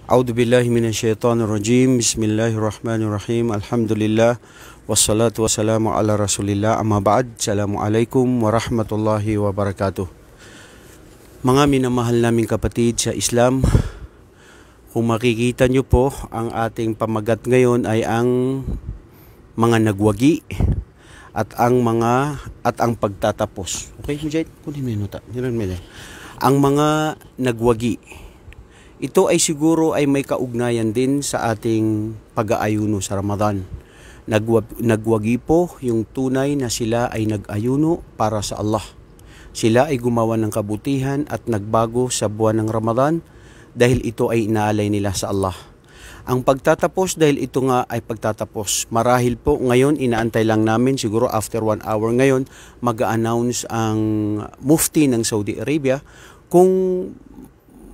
A'udzu billahi minasyaitonir rajim. Bismillahirrahmanirrahim. Alhamdulillah wassalatu wassalamu ala Rasulillah. Amma ba'd. Assalamualaikum warahmatullahi wabarakatuh. Mga minamahal naming kapatid sa Islam, kung makikita nyo po, ang ating pamagat ngayon ay ang mga nagwagi at ang pagtatapos. Okay, Mujahid, kunin mo yung nota. Ang mga nagwagi. Ito ay siguro ay may kaugnayan din sa ating pag-aayuno sa Ramadan. Nagwagi po yung tunay na sila ay nag-ayuno para sa Allah. Sila ay gumawa ng kabutihan at nagbago sa buwan ng Ramadan dahil ito ay inaalay nila sa Allah. Ang pagtatapos, dahil ito nga ay pagtatapos. Marahil po ngayon, inaantay lang namin, siguro after 1 hour ngayon, mag-a-announce ang mufti ng Saudi Arabia kung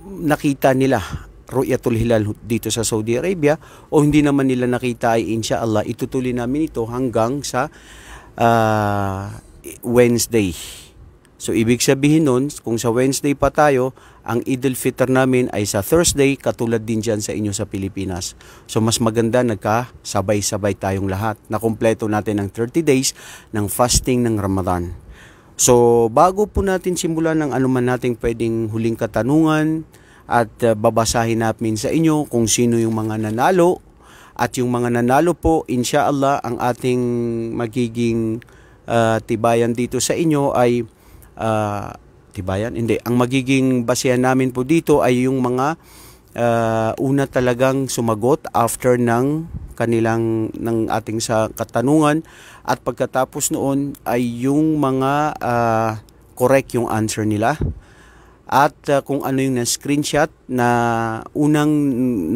nakita nila Ru'yatul Hilal dito sa Saudi Arabia o hindi naman nila nakita, ay inshallah itutuloy namin ito hanggang sa Wednesday. So ibig sabihin nun, kung sa Wednesday pa tayo, ang Eid al-Fitr namin ay sa Thursday, katulad din dyan sa inyo sa Pilipinas. So mas maganda nagkasabay-sabay tayong lahat na kumpleto natin ang 30 days ng fasting ng Ramadan. So bago po natin simulan ng anuman nating pwedeng huling katanungan at babasahin namin sa inyo kung sino yung mga nanalo, at yung mga nanalo po, inshallah ang ating magiging tibayan dito sa inyo ay tibayan? Hindi. Ang magiging basehan namin po dito ay yung mga una talagang sumagot after ng ating sa katanungan, at pagkatapos noon ay yung mga correct yung answer nila, at kung ano yung na-screenshot na unang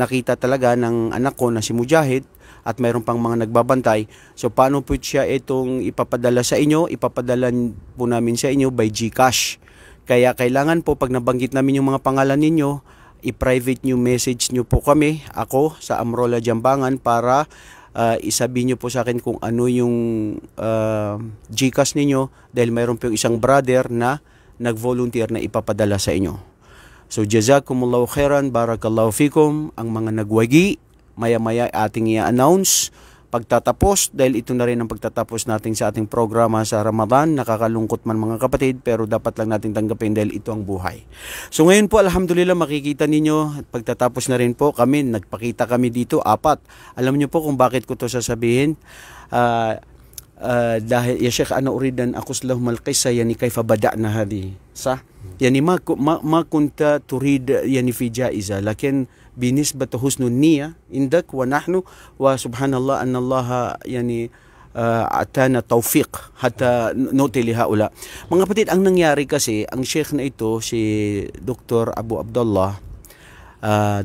nakita talaga ng anak ko na si Mujahid, at mayroon pang mga nagbabantay. So paano po siya itong ipapadala sa inyo? Ipapadala po namin sa inyo by GCash. Kaya kailangan po pag nabanggit namin yung mga pangalan ninyo, i-private nyo message nyo po kami, ako sa Amrola Jambangan, para isabihin nyo po sa akin kung ano yung GCash ninyo, dahil mayroon po yung isang brother na nag-volunteer na ipapadala sa inyo. So jazakumullahu khairan, barakallahu fikum. Ang mga nagwagi, maya-maya ating i-announce pagtatapos, dahil ito na rin ang pagtatapos natin sa ating programa sa Ramadan. Nakakalungkot man mga kapatid, pero dapat lang natin tanggapin dahil ito ang buhay. So ngayon po, alhamdulillah, makikita ninyo, pagtatapos na rin po kami, nagpakita kami dito, 4. Alam niyo po kung bakit ko to sasabihin? Dahil ya Sheikh, ana uridan akuslahum al-qissa yani kayfa bada'na hadi صح يعني ما كنت تريد يعني في جائزة، لكن بنسبة حسن النية عندك ونحن وسبحان الله أن الله يعني atana tawfiq hatta nuti li haula. Mga kapatid, ang nangyari kasi, ang sheikh na ito, si Dr. Abu Abdullah,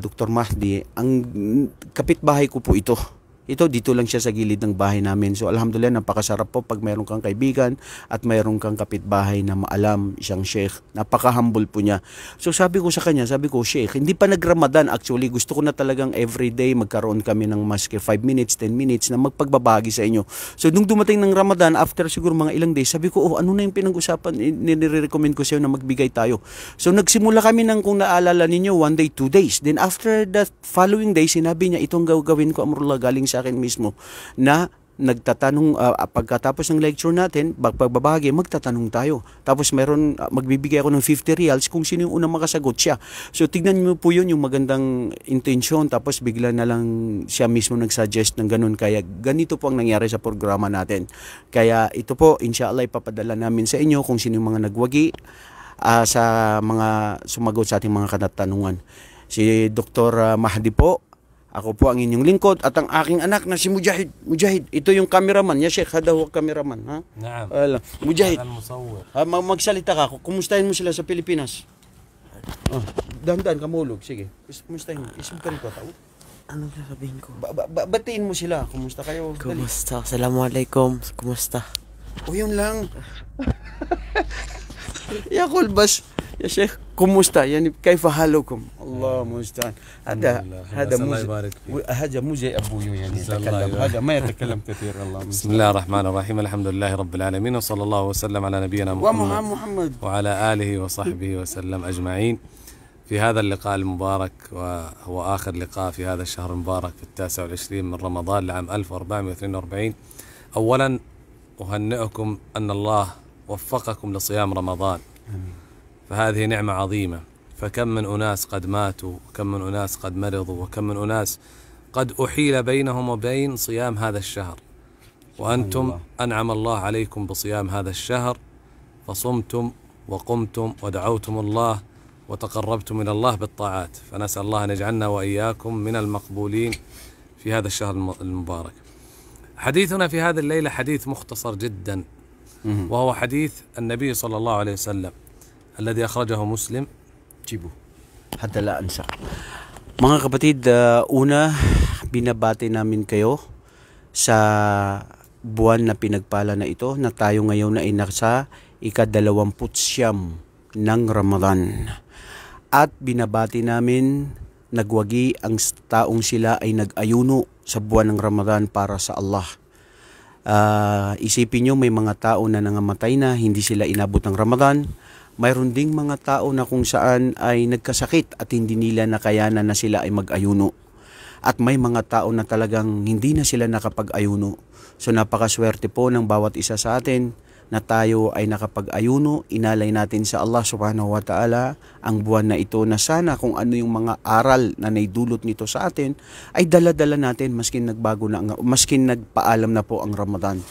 Dr. Mahdi, ang kapitbahay ko po ito. Ito, dito lang siya sa gilid ng bahay namin. So alhamdulillah, napakasarap po pag mayroon kang kaibigan at mayroon kang kapitbahay na maalam, isang sheikh. Napaka-humble po niya. So sabi ko sa kanya, sheikh, hindi pa nag-Ramadan actually. Gusto ko na talagang everyday magkaroon kami ng maske 5 minutes, 10 minutes na magpagbabagi sa inyo. So nung dumating ng Ramadan, after siguro mga ilang days, sabi ko, ano na yung pinag-usapan? Nire-recommend ko sa iyo na magbigay tayo. So nagsimula kami ng, kung naalala ninyo, 1 day, 2 days. Then after the following day, sinabi niya, itong gagawin ko, Amrullah, galing sa akin mismo, na nagtatanong pagkatapos ng lecture natin, pagbabahagi, magtatanong tayo. Tapos meron, magbibigay ako ng 50 reals kung sino yung unang makasagot siya. So tignan niyo po yun, yung magandang intensyon, tapos bigla na lang siya mismo nag-suggest ng ganun. Kaya ganito po ang nangyari sa programa natin. Kaya ito po, inshallah, ipapadala namin sa inyo kung sino yung mga nagwagi sa mga sumagot sa ating mga katanungan. Si Dr. Mahdi po, ako po ang inyong lingkod, at ang aking anak na si Mujahid. Mujahid, ito yung cameraman. Ya Sheikh, hada huwag cameraman. Ha? Naam. Mujahid, magsalita ka. Kumustahin mo sila sa Pilipinas? Dahan-dahan, kamulog. Sige. Kumustahin mo. Isang pa rin ko. Anong sasabihin ko? Batiin mo sila. Kumusta kayo? Kumusta? Assalamualaikum. Kumusta? O yun lang. Yakul bas. يا شيخ كموستا يعني كيف حالكم؟ الله مستعان. هذا مو زي ابوي يعني يتكلم، هذا ما يتكلم كثير. الله بسم الله الرحمن الرحيم، الحمد لله رب العالمين، وصلى الله وسلم على نبينا محمد وعلى آله وصحبه وسلم أجمعين. في هذا اللقاء المبارك، وهو آخر لقاء في هذا الشهر المبارك في 29 من رمضان لعام 1442. أولا أهنئكم أن الله وفقكم لصيام رمضان، فهذه نعمة عظيمة. فكم من أناس قد ماتوا، وكم من أناس قد مرضوا، وكم من أناس قد أحيل بينهم وبين صيام هذا الشهر، وأنتم أنعم الله عليكم بصيام هذا الشهر، فصمتم وقمتم ودعوتم الله وتقربتم من الله بالطاعات. فنسأل الله أن يجعلنا وإياكم من المقبولين في هذا الشهر المبارك. حديثنا في هذه الليلة حديث مختصر جدا، وهو حديث النبي صلى الله عليه وسلم الذي أخرجه مسلم. Chibu. Hadala ansa. Mga kapatid, una, binabati namin kayo sa buwan na pinagpala na ito, na tayo ngayon na nasa ika-29 ng Ramadan. At binabati namin nagwagi ang taong sila ay nag-ayuno sa buwan ng Ramadan para sa Allah. Isipin nyo, may mga tao na nangamatay na hindi sila inabot ng Ramadan. Mayroon ding mga tao na kung saan ay nagkasakit at hindi nila nakayanan na sila ay mag-ayuno. At may mga tao na talagang hindi na sila nakapag-ayuno. So napakaswerte po ng bawat isa sa atin na tayo ay nakapag-ayuno. Inalay natin sa Allah subhanahu wa ta'ala ang buwan na ito, na sana kung ano yung mga aral na naidulot nito sa atin ay dala-dala natin maskin nagbago na, maskin nagpaalam na po ang Ramadan.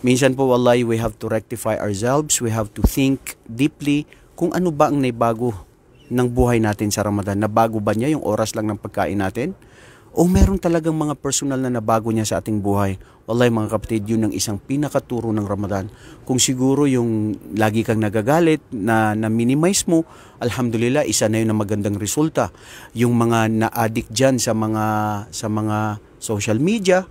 Minsan po wallahi, we have to rectify ourselves, we have to think deeply kung ano ba ang naibago ng buhay natin sa Ramadan. Nabago ba niya yung oras lang ng pagkain natin? O meron talagang mga personal na nabago niya sa ating buhay? Wallahi mga kapatid, yun ang isang pinakaturo ng Ramadan. Kung siguro yung lagi kang nagagalit na minimize mo, alhamdulillah, isa na yun na magandang resulta. Yung mga na-addict dyan sa mga social media,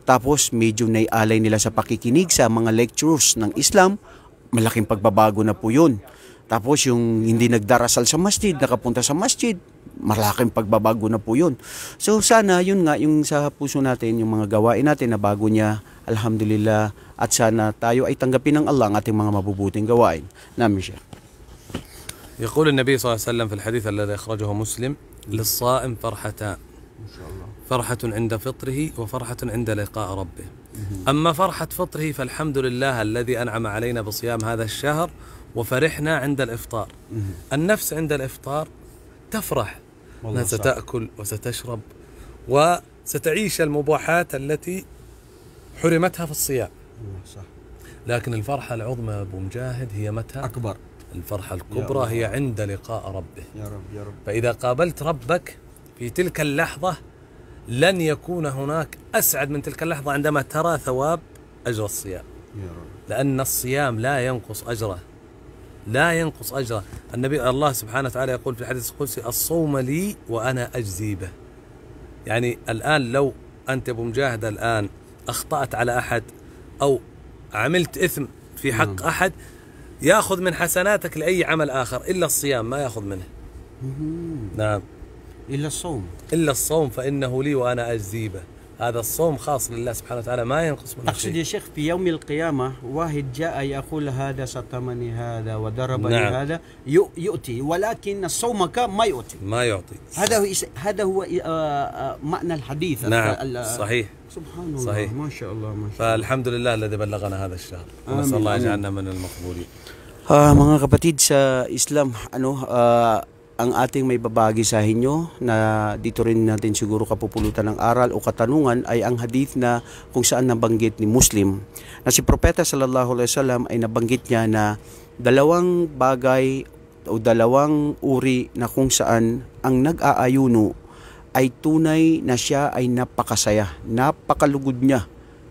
tapos medyo naialay nila sa pakikinig sa mga lectures ng Islam, malaking pagbabago na po yun. Tapos yung hindi nagdarasal sa masjid, nakapunta sa masjid, malaking pagbabago na po yun. So sana yun nga, yung sa puso natin, yung mga gawain natin na bago niya, alhamdulillah, at sana tayo ay tanggapin ng Allah ang ating mga mabubuting gawain. Namin siya. يقول النبي صلى الله عليه وسلم في الحديث الذي أخرجه مسلم: للصائم فرحتان، فرحة عند فطره وفرحة عند لقاء ربه. أما فرحة فطره فالحمد لله الذي أنعم علينا بصيام هذا الشهر، وفرحنا عند الإفطار. النفس عند الإفطار تفرح، ستأكل وستشرب وستعيش المباحات التي حرمتها في الصيام. لكن الفرحة العظمى يا أبو مجاهد هي متى؟ أكبر. الفرحة الكبرى هي عند لقاء ربه. يا رب يا رب. فإذا قابلت ربك في تلك اللحظة لن يكون هناك أسعد من تلك اللحظة عندما ترى ثواب أجر الصيام. يا رب. لأن الصيام لا ينقص أجره، لا ينقص أجره. النبي الله سبحانه وتعالى يقول في الحديث القدسي: الصوم لي وأنا أجزي به. يعني الآن لو أنت أبو مجاهد الآن أخطأت على أحد أو عملت إثم في حق أحد، يأخذ من حسناتك لأي عمل آخر إلا الصيام، ما يأخذ منه. نعم، إلا الصوم. إلا الصوم فإنه لي وأنا أجزي به. هذا الصوم خاص لله سبحانه وتعالى، ما ينقص منه أقصد شيء. يا شيخ في يوم القيامة واحد جاء يقول هذا شتمني هذا وضربني نعم. هذا يؤتي، ولكن الصوم ما يؤتي. ما يعطي. هذا هو معنى الحديث. نعم صحيح. سبحان الله. صحيح. ما شاء الله ما شاء الله. فالحمد لله الذي بلغنا هذا الشهر، ونسأل الله يجعلنا من المقبولين. Mga kapatid sa Islam, ang ating may babagi sa inyo na dito rin natin siguro kapupulutan ng aral o katanungan ay ang hadith na kung saan nabanggit ni Muslim na si Propeta sallallahu alaihi wasallam ay nabanggit niya na dalawang bagay o dalawang uri na kung saan ang nag-aayuno ay tunay na siya ay napakasaya, napakalugod niya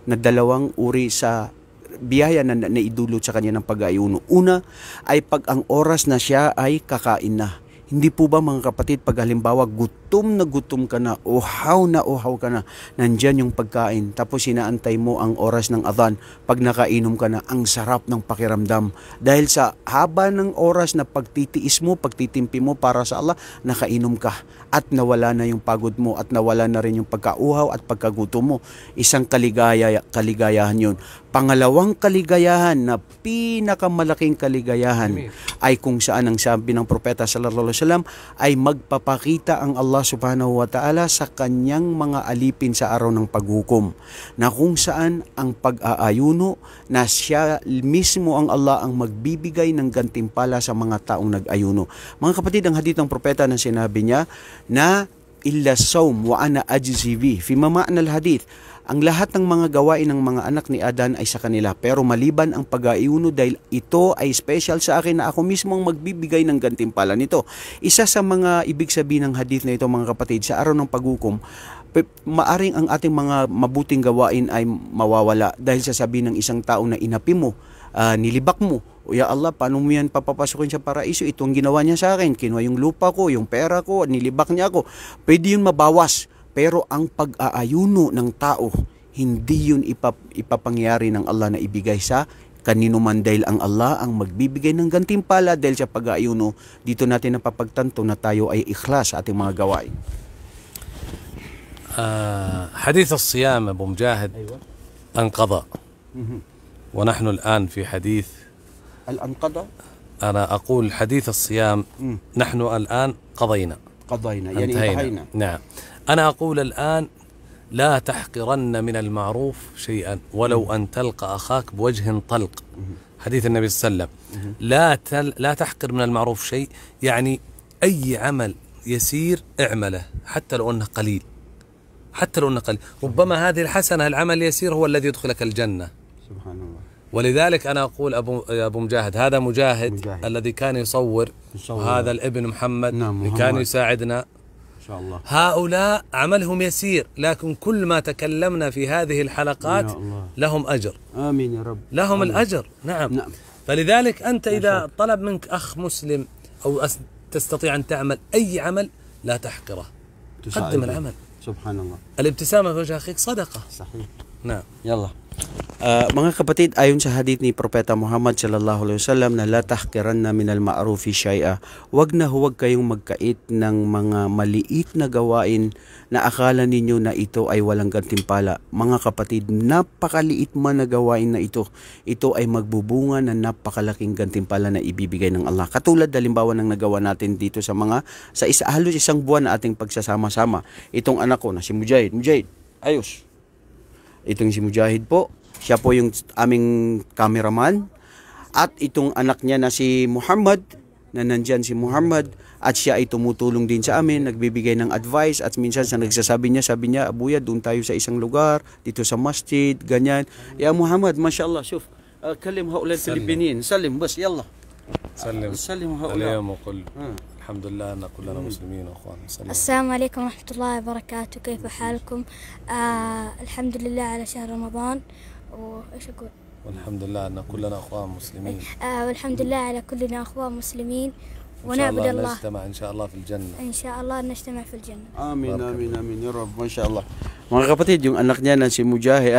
na dalawang uri sa biyaya na naidulot sa kanya ng pag-aayuno. Una ay pag ang oras na siya ay kakain na. Hindi po ba mga kapatid, pag halimbawa gutom na gutom ka na uhaw ka na, nandyan yung pagkain, tapos inaantay mo ang oras ng adhan, pag nakainom ka na, ang sarap ng pakiramdam. Dahil sa haba ng oras na pagtitiis mo, pagtitimpi mo para sa Allah, nakainom ka at nawala na yung pagod mo at nawala na rin yung pagkauhaw at pagkagutom mo. Isang kaligayahan yun. Pangalawang kaligayahan na pinakamalaking kaligayahan ay kung saan ang sabi ng Propeta sallallahu alaihi wasallam ay magpapakita ang Allah subhanahu wa ta'ala sa kanyang mga alipin sa araw ng paghukom, na kung saan ang pag-aayuno na siya mismo ang Allah ang magbibigay ng gantimpala sa mga taong nag-ayuno. Mga kapatid, ang hadith ng propeta na sinabi niya na illa sawm wa ana ajzi bi, fi ma'na al-hadith, ang lahat ng mga gawain ng mga anak ni Adan ay sa kanila, pero maliban ang pag-aayuno dahil ito ay special sa akin na ako mismo ang magbibigay ng gantimpala nito. Isa sa mga ibig sabihin ng hadith na ito, mga kapatid, sa araw ng paghukom, maaring ang ating mga mabuting gawain ay mawawala dahil sasabihin ng isang tao na inapi mo, nilibak mo, o ya Allah, paano mo yan papapasukin sa paraiso? Ito ang ginawa niya sa akin, kinuha yung lupa ko, yung pera ko, nilibak niya ako. Pwede yun mabawas. Pero ang pag-aayuno ng tao, hindi yun ipapangyari ng Allah na ibigay sa kanino man, dahil ang Allah ang magbibigay ng gantimpala dahil sa pag-aayuno. Dito natin napapagtanto na tayo ay ikhlas sa ating mga gawain. حديث الصيام أبو مجاهد انقضى ونحن الآن في حديث الانقضى. أنا أقول حديث الصيام نحن الآن قضينا يعني انتهينا. نعم. أنا أقول الآن لا تحقرن من المعروف شيئا ولو أن تلقى أخاك بوجه طلق. حديث النبي صلى الله عليه وسلم لا تحقر من المعروف شيء، يعني أي عمل يسير اعمله حتى لو أنه قليل، حتى لو أنه قليل. ربما هذه الحسنة، العمل اليسير هو الذي يدخلك الجنة. سبحان الله. ولذلك أنا أقول أبو مجاهد، هذا مجاهد الذي كان يصور، وهذا الابن محمد اللي كان يساعدنا، الله. هؤلاء عملهم يسير، لكن كل ما تكلمنا في هذه الحلقات لهم أجر. آمين يا رب. لهم الأجر. نعم. فلذلك أنت إذا طلب منك أخ مسلم أو تستطيع أن تعمل أي عمل لا تحقره، قدم العمل. سبحان الله. الابتسامة في وجه أخيك صدقة. صحيح. نعم. يلا. Mga kapatid, ayon sa hadith ni Propeta Muhammad sallallahu alaihi wasallam na la tahqiranna minal ma'rufi shay'a, huwag kayong magkait ng mga maliit na gawain na akala ninyo na ito ay walang gantimpala. Mga kapatid, napakaliit man na gawain na ito ay magbubunga ng napakalaking gantimpala na ibibigay ng Allah. Katulad halimbawa ng nagawa natin dito sa halos isang buwan na ating pagsasama-sama. Itong anak ko na si Mujahid, ayos. Itong si Mujahid po, siya po yung aming cameraman, at itong anak niya na si Muhammad, na nandyan si Muhammad, at siya ay tumutulong din sa amin, nagbibigay ng advice, at minsan sa sabi niya, Abuya, doon tayo sa isang lugar, dito sa masjid, ganyan. Ya Muhammad, mashallah, shuf, kalim haulal Filipinin, salim, bas, yalla. salim haulal. الحمد لله أن كلنا مسلمين وأخوان. السلام عليكم ورحمة الله وبركاته، كيف حالكم؟ الحمد لله على شهر رمضان، وإيش أقول؟ والحمد لله أن كلنا أخوان مسلمين. والحمد لله على كلنا أخوان مسلمين، ونعبد الله. نجتمع إن شاء الله في الجنة. إن شاء الله نجتمع في الجنة. آمين آمين آمين يا رب، ما شاء الله. Mga kapatid, yung anak niya na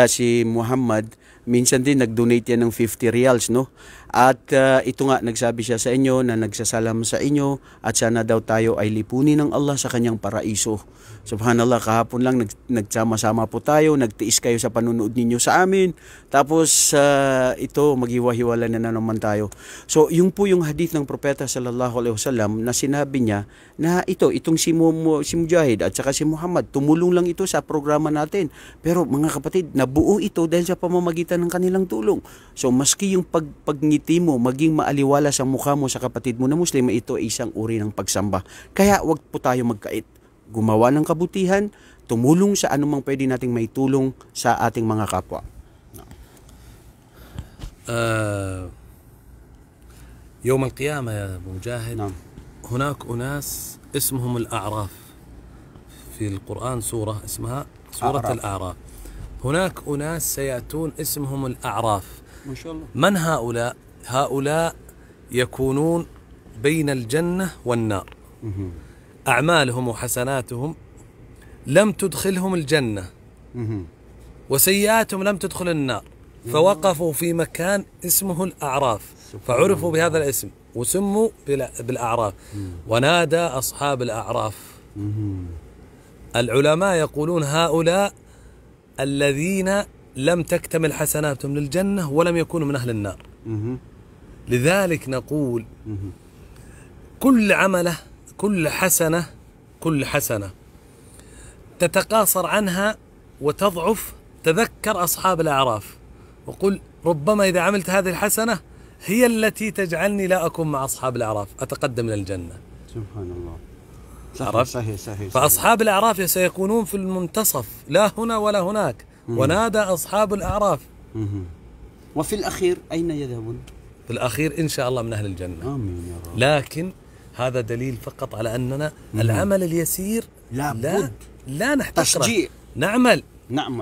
si Muhammad, minsan din nag-donate yan ng 50 riyals, no? At ito nga, nagsabi siya sa inyo na nagsasalam sa inyo at sana daw tayo ay lipunin ng Allah sa kanyang paraiso. Subhanallah, kahapon lang nagsama-sama po tayo, nagtiis kayo sa panunood ninyo sa amin. Tapos ito, maghiwa-hiwala na naman tayo. So, yung po yung hadith ng Propeta sallallahu alaihi wasallam na sinabi niya na itong si Mujahid at saka si Muhammad, tumulong lang ito sa programa natin. Pero mga kapatid, nabuo ito dahil sa pamamagitan ng kanilang tulong. So, maski yung pagngiti mo, maging maaliwala sa mukha mo sa kapatid mo na Muslim, ito ay isang uri ng pagsamba. Kaya wag po tayo magkait. Gumawa ng kabutihan, tumulong sa anumang pwede nating maitulong sa ating mga kapwa. يوم القيامة يا أبو مجاهد، نعم. هناك أناس اسمهم الأعراف، في القرآن سورة اسمها سورة الأعراف. هناك أناس سيأتون اسمهم الأعراف. ما شاء الله. من هؤلاء؟ هؤلاء يكونون بين الجنة والنار. أعمالهم وحسناتهم لم تدخلهم الجنة، وسيئاتهم لم تدخل النار، فوقفوا في مكان اسمه الأعراف، فعرفوا بهذا الاسم وسموا بالأعراف. ونادى أصحاب الأعراف. العلماء يقولون هؤلاء الذين لم تكتمل حسناتهم للجنة ولم يكونوا من أهل النار. لذلك نقول كل عمله كل حسنة تتقاصر عنها وتضعف، تذكر أصحاب الأعراف وقل ربما إذا عملت هذه الحسنة هي التي تجعلني لا أكون مع أصحاب الأعراف، أتقدم إلى الجنة. سبحان الله. صحيح. فأصحاب الأعراف سيكونون في المنتصف، لا هنا ولا هناك. ونادى أصحاب الأعراف. وفي الأخير أين يذهبون؟ في الأخير إن شاء الله من أهل الجنة. آمين يا رب. لكن هذا دليل فقط على أننا العمل اليسير لا نحتقره، تشجيع، نعمل.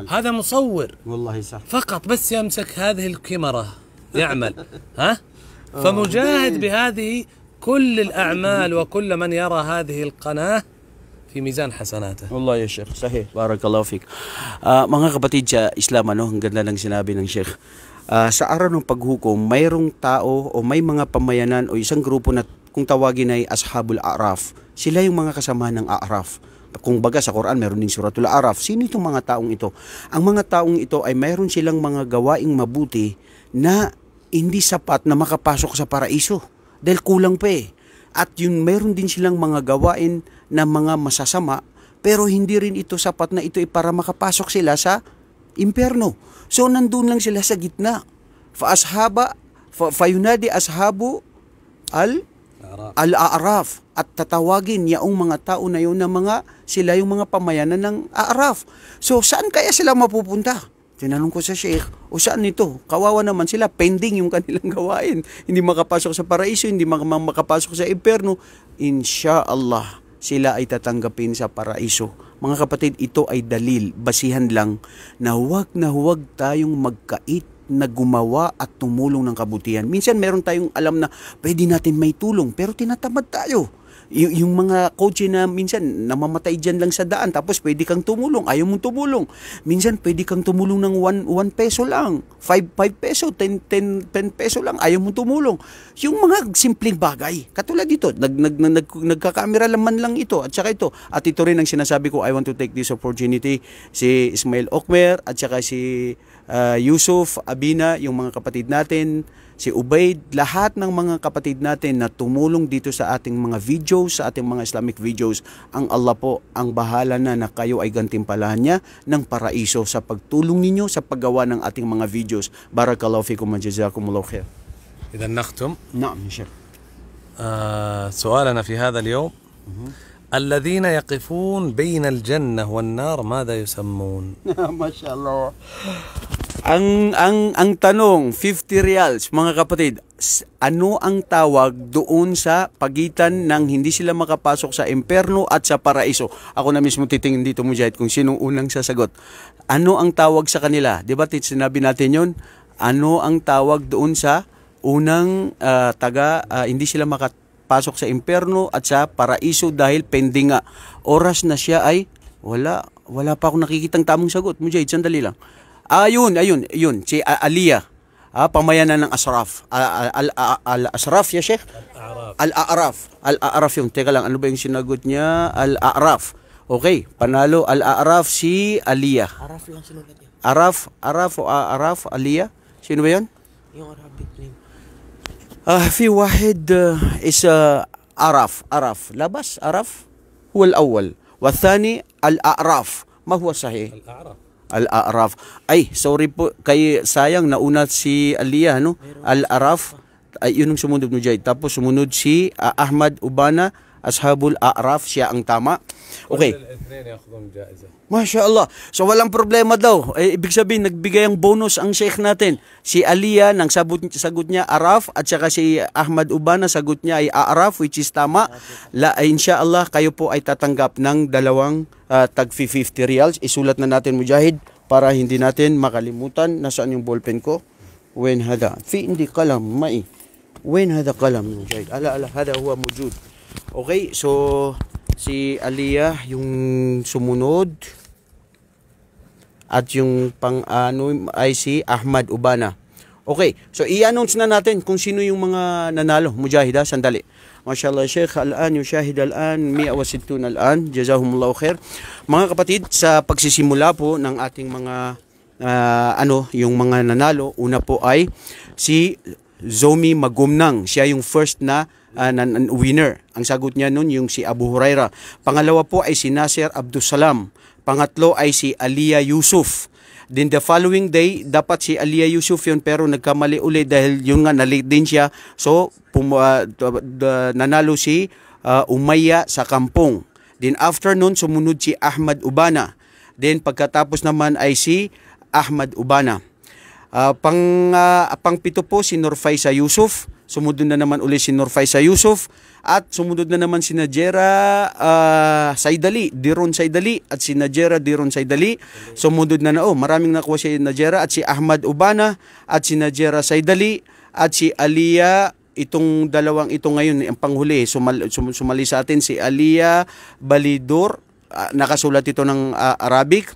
هذا مصور والله صح، فقط بس يمسك هذه الكاميرا يعمل فمجاهد بهذه كل الأعمال وكل من يرى هذه القناة في ميزان حسناته. والله ya Sheikh, sahih. Barakallahu fik. Mga kapatid sa Islam, ang ganda ng sinabi ng Sheikh. Sa araw ng paghukom, mayroong tao o may mga pamayanan o isang grupo na kung tawagin ay Ashabul A'raf. Sila yung mga kasama ng A'raf. Kung baga sa Quran, mayroon ding Suratul A'raf. Sino itong mga taong ito? Ang mga taong ito ay mayroon silang mga gawaing mabuti na hindi sapat na makapasok sa paraiso. Dahil kulang pa eh. At yun, mayroon din silang mga gawain na mga masasama, pero hindi rin ito sapat na ito para makapasok sila sa impyerno. So nandun lang sila sa gitna. Fayunadi ashabu al-a'raf, at tatawagin yaong mga tao na yun na sila yung mga pamayanan ng A'raf. So saan kaya sila mapupunta? Tinanong ko sa Sheikh, o saan ito? Kawawa naman sila, pending yung kanilang gawain. Hindi makapasok sa paraiso, hindi makapasok sa impyerno. Insyaallah, sila ay tatanggapin sa paraiso. Mga kapatid, ito ay dalil, basihan lang, na huwag tayong magkait na gumawa at tumulong ng kabutihan. Minsan meron tayong alam na pwede natin may tulong, pero tinatamad tayo. Yung mga coach na minsan namamatay dyan lang sa daan, tapos pwede kang tumulong, ayaw mong tumulong. Minsan pwede kang tumulong ng 1 peso lang, 5 peso, 10 peso lang, ayaw mong tumulong. Yung mga simpleng bagay, katulad dito, nagkakamera laman lang ito, at saka ito. At ito rin ang sinasabi ko, I want to take this opportunity, si Ismail Okmer, at saka si Yusuf Abina, yung mga kapatid natin, si Ubaid, lahat ng mga kapatid natin na tumulong dito sa ating mga videos, sa ating mga Islamic videos, ang Allah po ang bahala na kayo ay gantimpalahan niya ng paraiso sa pagtulong ninyo sa paggawa ng ating mga videos. Barakallahu fikum wa jazakumullahu khair. إذا نختم. نعم يا شيخ. سؤالنا في هذا اليوم الذين يقفون بين الجنة والنار ماذا يسمون؟ ما شاء الله. Ang tanong, 50 reals, mga kapatid, ano ang tawag doon sa pagitan ng hindi sila makapasok sa impyerno at sa paraiso? Ako na mismo titingin dito, Mujahid, kung sinong unang sasagot. Ano ang tawag sa kanila? Di ba sinabi natin yun? Ano ang tawag doon sa unang hindi sila makapasok sa impyerno at sa paraiso dahil pending nga? Oras na siya ay wala pa akong nakikitang tamang sagot. Mujahid, sandali lang. Ayun, si Aliyah, pamayanan ng Asraf. Al-Asraf ya Sheikh? Al-A'raf. Al-A'raf yung, teka lang, ano ba yung sinagot niya? Al-A'raf. Okay, panalo Al-A'raf si Aliyah. Araf lang sinulat niya. Araf, Aliyah? Sino ba yun? Yung Arabic name. في واحد عرف لبس عرف هو الأول والثاني الأعراف. ما هو صحيح؟ Al-A'raf. Ay, sorry po, kay sayang nauna si Aliyah, no? Al-A'raf, ay yun ang sumunod mo dyan. Tapos sumunod si Ahmad Ubana, Ashabul A'raf, siya ang tama. Okay. Masya Allah. So walang problema daw. Ibig sabihin, nagbigay ang bonus ang sheikh natin. Si Aliyah, nang sagot niya Araf, at saka si Ahmad Ubana, sagot niya ay A'raf, which is tama. Insya Allah, kayo po ay tatanggap ng dalawang tag 50 reals. Isulat na natin, Mujahid, para hindi natin makalimutan. Nasaan yung ballpen ko? Wen hada. Hindi kalam, mai. Wen hada kalam, Mujahid. Ala, hada huwa mujud. Okay, so si Aliyah yung sumunod at yung pang-ano ay si Ahmad Ubana. Okay, so i-announce na natin kung sino yung mga nanalo. Mujahid, sandali. MashaAllah, Sheikh, al-an, yushahid al-an, 160 al-an. Jazahumullahu khair. Mga kapatid, sa pagsisimula po ng ating mga, yung mga nanalo, una po ay si Zomi Magumnang. Siya yung first na winner. Ang sagot niya nun yung si Abu Huraira. Pangalawa po ay si Nasir Abdussalam. Pangatlo ay si Aliyah Yusuf. Then the following day, dapat si Aliyah Yusuf yun pero nagkamali uli dahil yun nga na-late din siya. So, nanalo si Umayya sa Kampong. Then after nun, sumunod si Ahmad Ubana. Then pagkatapos naman ay si Ahmad Ubana. Pang-pito po si Nurfaisa Yusuf. Sumunod na naman uli si Nurfaisa Yusuf. At sumunod na naman si Najera Saidali, Diron Saidali at si Najera Diron Saidali. Sumunod na maraming nakuha si Najera at si Ahmad Ubana at si Najera Saidali at si Aliyah. Itong dalawang ito ngayon, ang panghuli, sumali sa atin si Aliyah Balidor, nakasulat ito ng Arabic,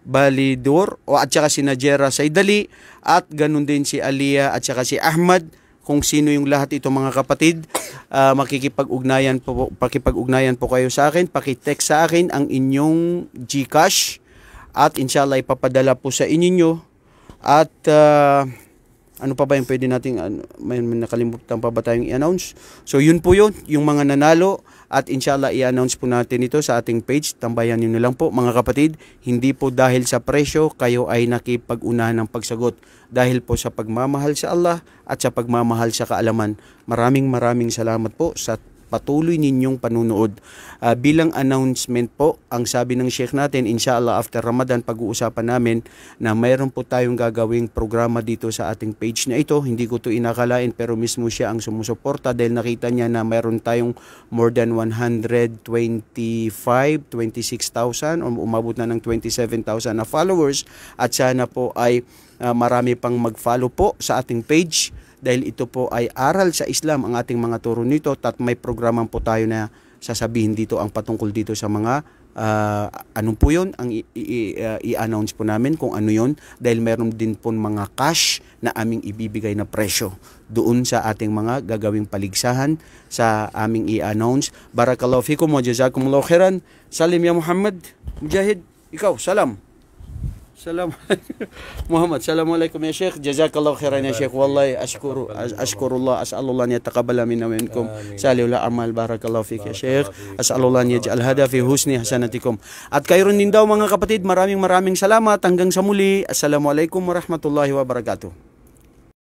Balidor, at saka si Najera Saidali, at ganun din si Aliyah at saka si Ahmad. Kung sino yung lahat ito mga kapatid, pakipag-ugnayan po kayo sa akin, pakitext sa akin ang inyong GCash at inshallah ipapadala po sa inyo. At ano pa ba yung pwede nating may nakalimutan pa ba tayong i-announce? So yun po yun, yung mga nanalo at inshallah i-announce po natin ito sa ating page. Tambayan niyo na lang po mga kapatid, hindi po dahil sa presyo kayo ay nakipag-unahan ng pagsagot. Dahil po sa pagmamahal sa Allah at sa pagmamahal sa kaalaman. Maraming salamat po sa patuloy ninyong panunood. Bilang announcement po, ang sabi ng Sheikh natin, inshallah after Ramadan, pag-uusapan namin na mayroon po tayong gagawing programa dito sa ating page na ito. Hindi ko to inakalain pero mismo siya ang sumusuporta dahil nakita niya na mayroon tayong more than 26,000 o umabot na ng 27,000 na followers at sana po ay marami pang mag-follow po sa ating page dahil ito po ay aral sa Islam ang ating mga turo nito at may programang po tayo na sasabihin dito ang patungkol dito sa mga ano po yun ang i-announce po namin kung ano yun dahil meron din po mga cash na aming ibibigay na presyo doon sa ating mga gagawing paligsahan sa aming i-announce. Barakallahu fikum wa jazakumullahu khairan. Salim ya Muhammad. Mujahid, ikaw, salam. Muhammad, assalamualaikum ya Sheikh. Jazakallahu khairan ya Sheikh. Wallahi ashkurullah, as'alullah an yataqabbala minna wa minkum salihul a'mal. Barakallahu fik ya Sheikh. As'alullah an yaj'al hada fi husni hasanatikum. At kayo rin din daw mga kapatid, maraming salamat hanggang sa muli. Assalamualaikum warahmatullahi wabarakatuh.